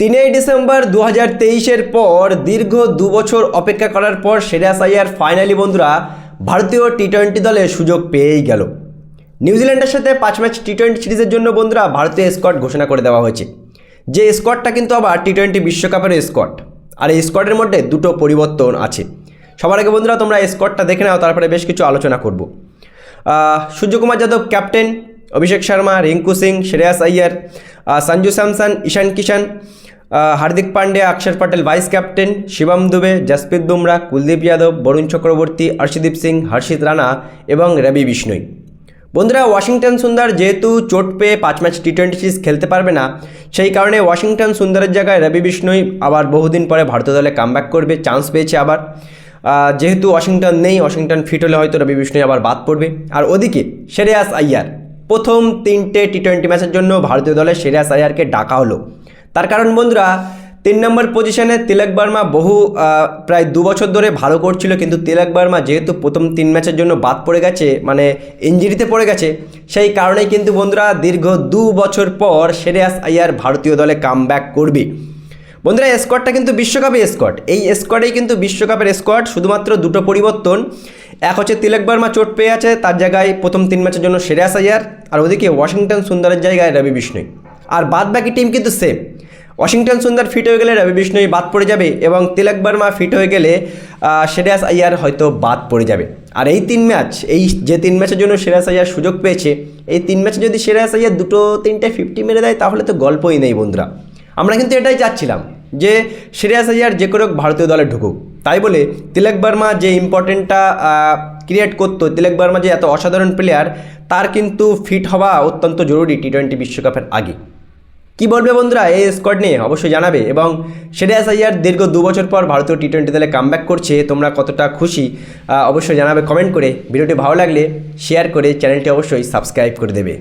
3 December 2023-এর পর দীর্ঘ 2 বছর অপেক্ষা করার পর শ্রেয়াস আইয়ার ফাইনালি বন্ধুরা ভারতীয় টি-20 দলে সুযোগ পেয়েই গেল। নিউজিল্যান্ডের সাথে 5 ম্যাচ টি-20 সিরিজের জন্য বন্ধুরা ভারতীয় স্কোয়াড ঘোষণা করে দেওয়া হয়েছে। যে স্কোয়াডটা কিন্তু আবার টি-20 বিশ্বকাপের স্কোয়াড, আর এই স্কোয়াডের মধ্যে দুটো পরিবর্তন আছে। সবার আগে বন্ধুরা তোমরা স্কোয়াডটা দেখে নাও, তারপরে বেশ কিছু আলোচনা করব। সূর্যকুমার যাদব ক্যাপ্টেন, অভিষেক শর্মা, রিঙ্কু সিং, শ্রেয়াস আইয়ার, সঞ্জু স্যামসন, ঈশান কিষান, হার্দিক পান্ডিয়া, অক্ষর পটেল ভাইস ক্যাপ্টেন, শিবম দুবে, জসপ্রীত বুমরা, কুলদীপ যাদব, বরুণ চক্রবর্তী, অর্শদীপ সিং, হর্ষিত রানা এবং রবি বিষ্ণই। বন্ধুরা ওয়াশিংটন সুন্দর যেহেতু চোট পেয়ে 5 ম্যাচ টি-20 সিরিজ খেলতে পারবে না, সেই কারণে ওয়াশিংটন সুন্দরের জায়গায় রবি বিষ্ণই আবার বহুদিন পরে ভারতীয় দলে কামব্যাক করবে, চান্স পেয়েছে আবার। যেহেতু ওয়াশিংটন নেই, ওয়াশিংটন ফিট হলে হয়তো রবি বিষ্ণই আবার বাদ পড়বে। আর ওদিকে শ্রেয়াস আইয়ার প্রথম 3টে টি-20 ম্যাচের জন্য ভারতীয় দলে শ্রেয়াস আইয়ারকে ডাকা হলো। তার কারণ বন্ধুরা 3 নম্বর পজিশনে তিলক বর্মা প্রায় 2 বছর ধরে ভালো করছিল, কিন্তু তিলক বর্মা যেহেতু প্রথম 3 ম্যাচের জন্য বাদ পড়ে গেছে, মানে ইনজুরিতে পড়ে গেছে, সেই কারণেই কিন্তু বন্ধুরা দীর্ঘ 2 বছর পর শ্রেয়াস আইয়ার ভারতীয় দলে কামব্যাক করবে। বন্ধুরা স্কোয়াডটা কিন্তু বিশ্বকাপের স্কোয়াড, এই স্কোয়াডেই কিন্তু বিশ্বকাপের স্কোয়াড, শুধুমাত্র দুটো পরিবর্তন। এক হচ্ছে তিলক বর্মা চোট পেয়ে আছে, তার জায়গায় প্রথম 3 ম্যাচের জন্য শ্রেয়াস আইয়ার, আর ওদিকে ওয়াশিংটন সুন্দরের জায়গায় রবি বিষ্ণই। আর বাদ বাকি টিম কিন্তু সেম। ওয়াশিংটন সুন্দর ফিট হয়ে গেলে রবি বিষ্ণই বাদ পড়ে যাবে, এবং তিলক বর্মা ফিট হয়ে গেলে শ্রেয়াস আইয়ার হয়তো বাদ পড়ে যাবে। আর এই 3 ম্যাচ, এই যে 3 ম্যাচের জন্য শ্রেয়াস আইয়ার সুযোগ পেয়েছে, এই 3 ম্যাচে যদি শ্রেয়াস আইয়ার 2-3টে 50 মেরে দেয় তাহলে তো গল্পই নেই বন্ধুরা। আমরা কিন্তু এটাই চাচ্ছিলাম যে শ্রেয়াস আইয়ার যে করে ভারতীয় দলে ঢুকুক। তাই বলে তিলক বর্মা যে ইম্পর্টেন্টটা ক্রিয়েট করতো, তিলক বর্মা যে এত অসাধারণ প্লেয়ার, তার কিন্তু ফিট হওয়া অত্যন্ত জরুরি টি-20 বিশ্বকাপের আগে। কি বলবে বন্ধুরা এই স্কোয়াড নিয়ে অবশ্যই জানাবে, এবং শ্রেয়াস আইয়ার দীর্ঘ 2 বছর পর ভারতীয় টি-20 দলে কামব্যাক করছে, তোমরা কতটা খুশি অবশ্যই জানাবে কমেন্ট করে। ভিডিওটি ভালো লাগলে শেয়ার করে চ্যানেলটি অবশ্যই সাবস্ক্রাইব করে দেবে।